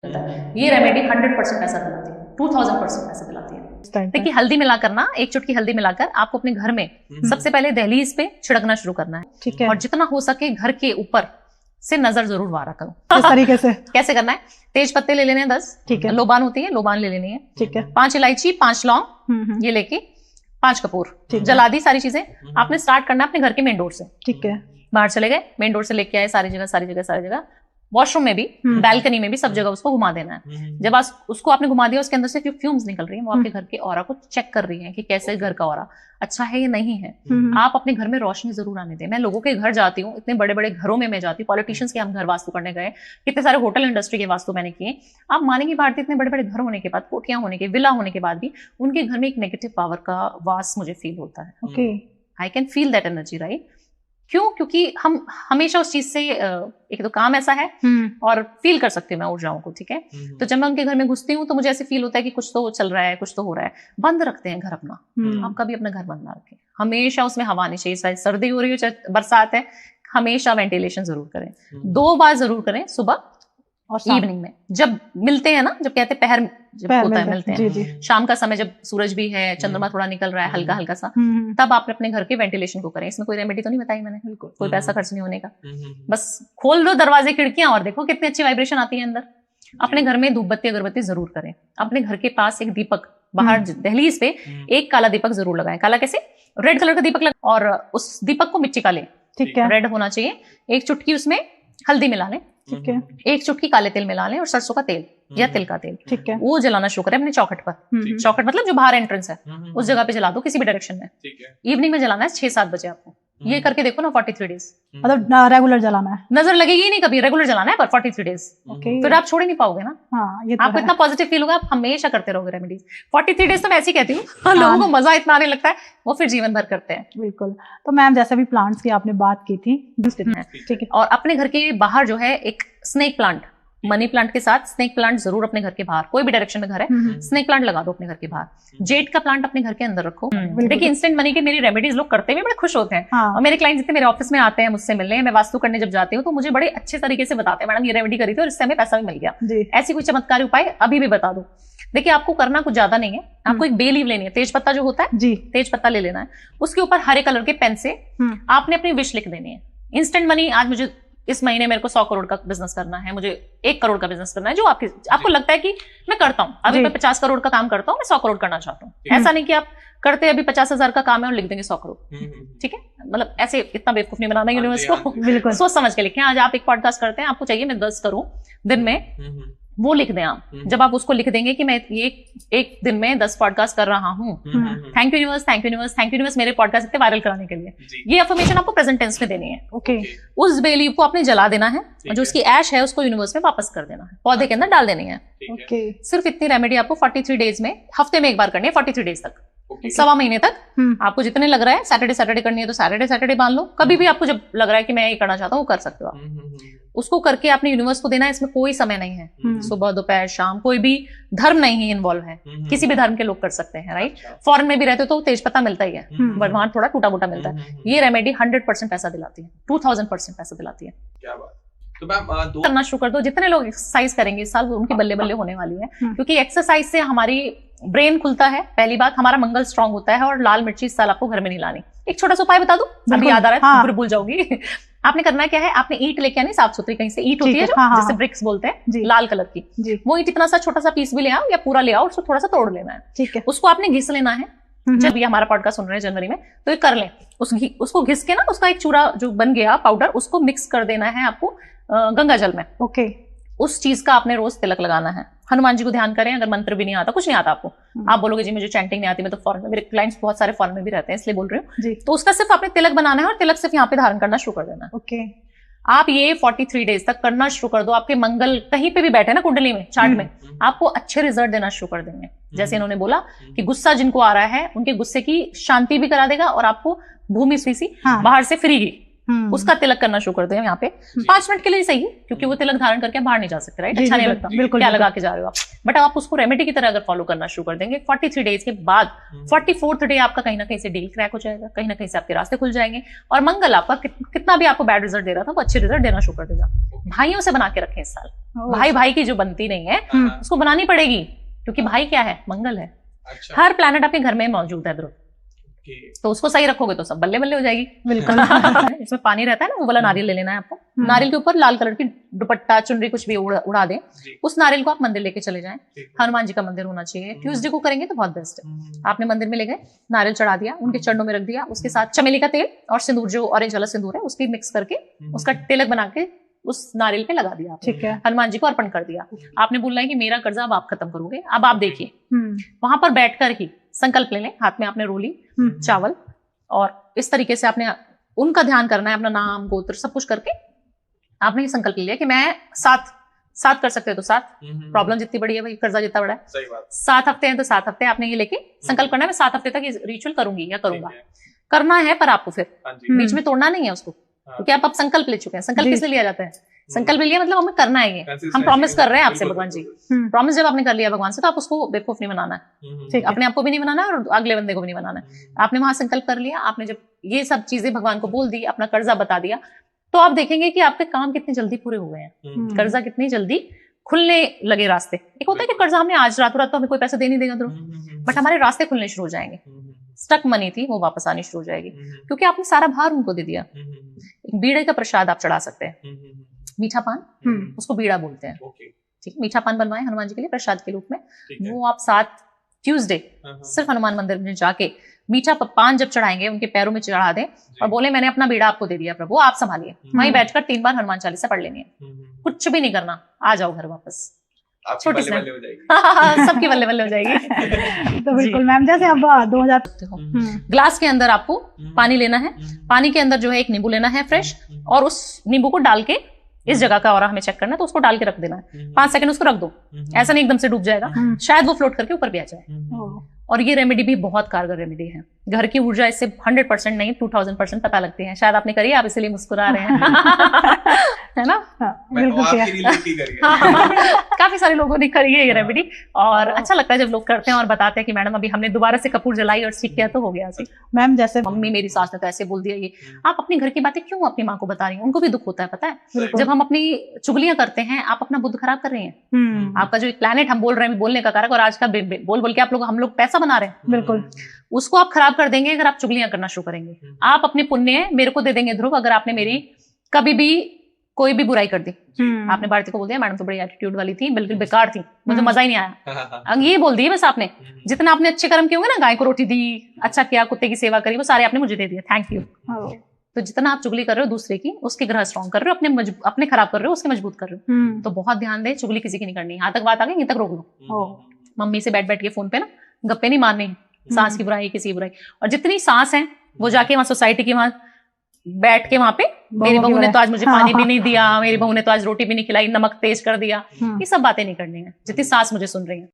ये रेमेडी 100% पैसा दिलाती है, 2000% पैसा दिलाती है। देखिए हल्दी मिलाकर ना, एक चुटकी हल्दी मिलाकर आपको अपने घर में सबसे पहले दहलीज पे छिड़कना शुरू करना है, ठीक है। और जितना हो सके घर के ऊपर से नजर जरूर वारा करो। किस तरीके से? कैसे करना है? तेज पत्ते ले लेने हैं 10, ठीक है। लोबान होती है, लोबान ले लेनी है, ठीक है। 5 इलायची, 5 लौंग, ये लेके 5 कपूर, जला दी सारी चीजें। आपने स्टार्ट करना है अपने घर के मेन डोर से, ठीक है। बाहर चले गए, मेन डोर से लेके आए, सारी जगह वॉशरूम में भी, बैल्कनी में भी, सब जगह उसको घुमा देना है। जब उसको आपने घुमा दिया, उसके अंदर से फ्यूम्स निकल रही हैं, वो आपके घर के ऑरा को चेक कर रही हैं कि कैसे घर का ऑरा अच्छा है या नहीं है। आप अपने घर में रोशनी जरूर आने दें। मैं लोगों के घर जाती हूँ, इतने बड़े बड़े घरों में मैं जाती हूँ, पॉलिटिशियंस के हम घर वास्तु करने गए, कितने सारे होटल इंडस्ट्री के वास्तु मैंने किए। आप मानेंगे भारतीय इतने बड़े बड़े घर होने के बाद, कोठियां होने के, विला होने के बाद भी उनके घर में एक नेगेटिव पावर का वास मुझे फील होता है। Okay, I can feel that energy, right? क्यों? क्योंकि हम हमेशा उस चीज से, एक तो काम ऐसा है और फील कर सकती हूँ मैं ऊर्जाओं को, ठीक है। तो जब मैं उनके घर में घुसती हूँ तो मुझे ऐसे फील होता है कि कुछ तो चल रहा है, कुछ तो हो रहा है। बंद रखते हैं घर अपना, आप कभी अपना घर बंद ना रखें। हमेशा उसमें हवा नहीं चाहिए, चाहे सर्दी हो रही हो चाहे बरसात है, हमेशा वेंटिलेशन जरूर करें। 2 बार जरूर करें, सुबह और इवनिंग में, जब मिलते हैं ना, जब कहते हैं पहर जब होता है, मिलते हैं जी। शाम का समय, जब सूरज भी है, चंद्रमा थोड़ा निकल रहा है हल्का हल्का सा, तब आप अपने घर के वेंटिलेशन को करें। इसमें कोई रेमेडी तो नहीं बताई मैंने, बिल्कुल कोई पैसा खर्च नहीं होने का। बस खोल दो दरवाजे खिड़कियां और देखो कितनी अच्छी वाइब्रेशन आती है अंदर। अपने घर में धूप बत्ती अगरबत्ती जरूर करें। अपने घर के पास एक दीपक, बाहर दहलीज पे एक काला दीपक जरूर लगाएं। काला कैसे? रेड कलर का दीपक लगा, और उस दीपक को मिट्टी का लें, ठीक है। रेड होना चाहिए। एक चुटकी उसमें हल्दी मिला लें, ठीक है। एक चुटकी काले तिल मिला लें, और सरसों का तेल या तिल का तेल, ठीक है। वो जलाना शुरू करें अपने चौखट पर। चौखट मतलब जो बाहर एंट्रेंस है, उस जगह पे जला दो, किसी भी डायरेक्शन में। इवनिंग में जलाना है 6-7 बजे आपको। ये करके देखो ना, 43 डेज, मतलब रेगुलर जलाना है, नजर लगेगी ही नहीं कभी। रेगुलर जलाना है पर 43 डेज, ओके। फिर आप छोड़ ही नहीं पाओगे ना। हाँ, ये तो आपको इतना पॉजिटिव फील होगा, आप हमेशा करते रहोगे रेमेडीज। 43 डेज तो मैं ऐसे ही कहती हूँ, लोगों को मजा इतना आने लगता है, वो फिर जीवन भर करते हैं। बिल्कुल। तो मैम, जैसे भी प्लांट्स की आपने बात की थी, ठीक है। और अपने घर के बाहर जो है एक स्नेक प्लांट, मनी प्लांट के साथ स्नेक प्लांट जरूर अपने घर के बाहर, कोई भी डायरेक्शन में घर है, स्नेक प्लांट लगा दो अपने घर के बाहर। जेड का प्लांट अपने घर के अंदर रखो। देखिए इंस्टेंट मनी की मेरी रेमेडीज लोग करते हुए बड़े खुश होते हैं। हाँ। और मेरे क्लाइंट जितने मेरे ऑफिस में आते हैं, मुझसे मिलने हैं, मैं वास्तु करने जब जाती हूँ तो मुझे बड़े अच्छे तरीके से बताते हैं, मैडम ये रेमेडी करी थी और इससे हमें पैसा भी मिल गया। ऐसी कोई चमत्कारी उपाय अभी भी बता दो। देखिए आपको करना कुछ ज्यादा नहीं है, आपको एक बे लीव लेनी है, तेज पत्ता जो होता है जी, तेज पत्ता ले लेना है। उसके ऊपर हरे कलर के पेन से आपने अपनी विश लिख देनी है। इंस्टेंट मनी, आज मुझे इस महीने मेरे को 100 करोड़ का बिजनेस करना है, मुझे 1 करोड़ का बिजनेस करना है, जो आपको लगता है कि मैं करता हूँ, अभी मैं 50 करोड़ का काम करता हूँ, मैं 100 करोड़ करना चाहता हूँ। ऐसा नहीं कि आप करते अभी 50,000 का काम है और लिख देंगे 100 करोड़, ठीक है। मतलब ऐसे इतना बेवकूफ नहीं बनाना यूनिवर्स को, बिल्कुल सोच समझ के लिखें। आज आप एक पॉडकास्ट करते हैं, आपको चाहिए मैं 10 करूं दिन में, वो लिख दें आप। जब आप उसको लिख देंगे कि मैं ये एक दिन में 10 पॉडकास्ट कर रहा हूँ, thank you universe, thank you universe, thank you universe मेरे पॉडकास्ट इतने वायरल कराने के लिए, ये अफर्मेशन आपको प्रेजेंट टेंस में देनी है। ओके। उस बेलीव को आपने जला देना है, और जो उसकी ऐश है उसको यूनिवर्स में वापस कर देना है, पौधे के अंदर डाल देनी है। ओके। सिर्फ इतनी रेमेडी आपको 43 डेज में, हफ्ते में एक बार करनी है, 43 डेज तक, 1.25 महीने तक। आपको जितने लग रहा है, सैटरडे करनी है तो सैटरडे बांध लो। कभी भी आपको जब लग रहा है कि मैं ये करना चाहता हूँ, वो कर सकते हो आप। उसको करके आपने यूनिवर्स को देना है। इसमें कोई समय नहीं है, सुबह दोपहर शाम, कोई भी धर्म नहीं इन्वॉल्व है, किसी भी धर्म के लोग कर सकते हैं, राइट। फॉरेन में भी रहते हो तो तेज पत्ता मिलता ही है, बट वहां थोड़ा टूटा फूटा मिलता है। ये रेमेडी 100% पैसा दिलाती है, 2000% पैसा दिलाती है। क्या बात। तो मैम करना शुरू कर दो। जितने लोग एक्सरसाइज करेंगे इस साल, वो उनकी बल्ले बल्ले होने वाली है, क्योंकि एक्सरसाइज से हमारी ब्रेन खुलता है, पहली बात हमारा मंगल स्ट्रांग होता है, और लाल मिर्ची इस साल आपको घर में नहीं लानी। एक छोटा सा उपाय बता दूं, अभी याद आ रहा है, फिर भूल जाऊंगी। आपने करना क्या है, आपने ईंट लेके आनी, साफ सुथरी, कहीं से ईंट होती है जो, जिसे ब्रिक्स बोलते हैं, लाल कलर की, वो ईंट इतना सा छोटा सा पीस भी ले आओ या पूरा ले आओ, उसको थोड़ा सा तोड़ लेना है, ठीक है। उसको आपने घिस लेना है। जब ये हमारा पॉडकास्ट सुन रहे हैं जनवरी में, तो ये कर लें। उसको घिस के ना, उसका एक चूरा जो बन गया पाउडर, उसको मिक्स कर देना है आपको गंगा जल में। ओके। उस चीज का आपने रोज तिलक लगाना है। हनुमान जी को ध्यान करें, अगर मंत्र भी नहीं आता, कुछ नहीं आता आपको, आप बोलोगे जी मुझे चैंटिंग नहीं आती, मैं तो फॉरेन में, मेरे क्लाइंट्स बहुत सारे फॉरेन में भी रहते हैं इसलिए बोल रही हूँ, तो उसका सिर्फ आपने तिलक बनाना है और तिलक सिर्फ यहाँ पे धारण करना शुरू कर देना है। ओके। आप ये 43 डेज तक करना शुरू कर दो। आपके मंगल कहीं पे भी बैठे ना कुंडली में, चार्ट में, आपको अच्छे रिजल्ट देना शुरू कर देंगे। जैसे इन्होंने बोला कि गुस्सा जिनको आ रहा है, उनके गुस्से की शांति भी करा देगा, और आपको भूमि सी बाहर से फ्री उसका तिलक करना शुरू कर दो यहाँ पे। 5 मिनट के लिए सही है, क्योंकि वो तिलक धारण करके बाहर नहीं जा सकते, राइट? अच्छा नहीं लगता, क्या लगा के जा रहे हो आप। बट आप उसको रेमेडी की तरह अगर फॉलो करना शुरू कर देंगे, 43 डेज के बाद 44th डे आपका कहीं ना कहीं से डील क्रैक हो जाएगा, कहीं ना कहीं से आपके रास्ते खुल जाएंगे, और मंगल आपका कितना भी आपको बैड रिजल्ट दे रहा था वो अच्छे रिजल्ट देना शुरू कर देगा। भाइयों से बना के रखें इस साल, भाई भाई की जो बनती नहीं है उसको बनानी पड़ेगी, क्योंकि भाई क्या है? मंगल है। हर प्लैनेट आपके घर में मौजूद है ध्रुव, तो उसको सही रखोगे तो सब बल्ले बल्ले हो जाएगी। बिल्कुल। इसमें पानी रहता है ना, वो वाला नारियल ले लेना है आपको। नारियल के ऊपर लाल कलर की दुपट्टा चुनरी कुछ भी उड़ा दे, उस नारियल को आप मंदिर लेके चले जाएं। हनुमान जी का मंदिर होना चाहिए, ट्यूसडे को करेंगे तो बहुत बेस्ट है। आपने मंदिर में ले गए, नारियल चढ़ा दिया, उनके चरणों में रख दिया, उसके साथ चमेली का तेल और सिंदूर, जो ऑरेंज वाला सिंदूर है, उसकी मिक्स करके उसका तिलक बना के उस नारियल पे लगा दिया, ठीक है, हनुमान जी को अर्पण कर दिया। आपने बोलना है कि मेरा कर्जा अब आप खत्म करोगे। अब आप देखिए, वहां पर बैठकर ही संकल्प ले लें, हाथ में आपने रोली, चावल, और इस तरीके से आपने उनका ध्यान करना है, अपना नाम गोत्र सब कुछ करके आपने ये संकल्प ले लिया कि मैं 7 कर सकते हो तो 7, प्रॉब्लम जितनी बड़ी है भाई, कर्जा जितना बड़ा है, सही बात, 7 हफ्ते हैं तो 7 हफ्ते आपने ये लेके संकल्प करना है, मैं 7 हफ्ते तक ये रिचुअल करूंगी या करूंगा। करना है, पर आपको फिर बीच में तोड़ना नहीं है उसको, क्योंकि आप अब संकल्प ले चुके हैं। संकल्प किस लिए लिया जाता है? संकल्प लिया मतलब हमें करना है, ये हम प्रॉमिस कर रहे हैं आपसे भगवान जी। प्रॉमिस जब आपने कर लिया भगवान से, तो आप उसको बेवकूफ नहीं बनाना है, अपने आप को भी नहीं बनाना है और अगले बंदे को भी नहीं बनाना है। आपने वहां संकल्प कर लिया, आपने जब ये सब चीजें भगवान को बोल दी, अपना कर्जा बता दिया, तो आप देखेंगे कि आपके काम कितने जल्दी पूरे हुए हैं, कर्जा कितनी जल्दी खुलने लगे रास्ते। एक होता है कि कर्जा हमने आज रातों रात तो हमें कोई पैसा दे नहीं देगा ध्रुव, बट हमारे रास्ते खुलने शुरू हो जाएंगे, स्टक मनी थी वो वापस आनी शुरू हो जाएगी, क्योंकि आपने सारा भार उनको दे दिया। बीड़े का प्रसाद आप चढ़ा सकते हैं, मीठा पान, उसको बीड़ा बोलते हैं, ठीक, मीठा पान बनवाएं हनुमान जी के लिए प्रसाद के रूप में। वो आप 7 ट्यूसडे सिर्फ हनुमान मंदिर में जाके मीठा पान जब चढ़ाएंगे, उनके पैरों में चढ़ा दें और बोले मैंने अपना बीड़ा आपको दे दिया प्रभु, आप संभालिए। वहीं बैठकर 3 बार हनुमान चालीसा पढ़ लेनी है, कुछ भी नहीं करना, आ जाओ घर वापस, छोटी सी हो जाएगी। सबकी बल्ले बल्ले हो जाएगी। तो बिल्कुल मैम, जैसे अब 2000 ग्लास के अंदर आपको पानी लेना है, पानी के अंदर जो है एक नींबू लेना है फ्रेश, और उस नींबू को डाल के इस जगह का और हमें चेक करना है, तो उसको डाल के रख देना है, 5 सेकंड उसको रख दो, ऐसा नहीं एकदम से डूब जाएगा, शायद वो फ्लोट करके ऊपर भी आ जाए। और ये रेमेडी भी बहुत कारगर रेमेडी है, घर की ऊर्जा इससे 100% नहीं 2000% पता लगती है। शायद आपने करी, आप इसीलिए मुस्कुरा रहे हैं। है ना? काफी सारे लोगों ने करी है ये रेमेडी, और अच्छा लगता है जब लोग करते हैं और बताते हैं कि मैडम अभी हमने दोबारा से कपूर जलाई और सीख किया तो हो गया। मैम जैसे मम्मी मेरी सास ने तो ऐसे बोल दिया, ये आप अपने घर की बातें क्यों अपनी माँ को बता रही हैं? उनको भी दुख होता है, पता है, जब हम अपनी चुगलियां करते हैं आप अपना बुद्ध खराब कर रहे हैं। आपका जो एक प्लैनेट हम बोल रहे हैं बोलने का कारक, और आज का बोल बोल के हम लोग पैसा बना रहे हैं, बिल्कुल उसको आप खराब कर देंगे अगर आप चुगलियां करना शुरू करेंगे। आप अपने पुण्य मेरे को दे देंगे ध्रुव, अगर आपने मेरी कभी भी कोई भी बुराई कर दी। आपने भारती को बोल दिया मैडम तो बड़ी एटीट्यूड वाली थी, बिल्कुल बेकार थी, मुझे मजा ही नहीं आया, ये बोल दिए बस आपने। जितना आपने अच्छे कर्म किए होंगे ना, गाय को रोटी दी, अच्छा किया, कुत्ते की सेवा करी, वो सारे आपने मुझे दे दिए, थैंक यू। तो जितना आप चुगली कर रहे हो दूसरे की, उसके ग्रह स्ट्रॉन्ग कर रहे हो, अपने खराब कर रहे हो, उसके मजबूत कर रहे हो। तो बहुत ध्यान दे, चुगली किसी की नहीं करनी। यहाँ तक बात आ गई, यहीं तक रोक लो। मम्मी से बैठ के फोन पे ना गप्पे नहीं मारनी, सास की बुराई किसी की बुराई, और जितनी सास है वो जाके वहां सोसाइटी की वहां बैठ के वहां पे मेरी बहू ने तो आज मुझे पानी भी नहीं दिया, मेरी बहू ने तो आज रोटी भी नहीं खिलाई, नमक तेज कर दिया, ये सब बातें नहीं करनी है जितनी सास मुझे सुन रही है।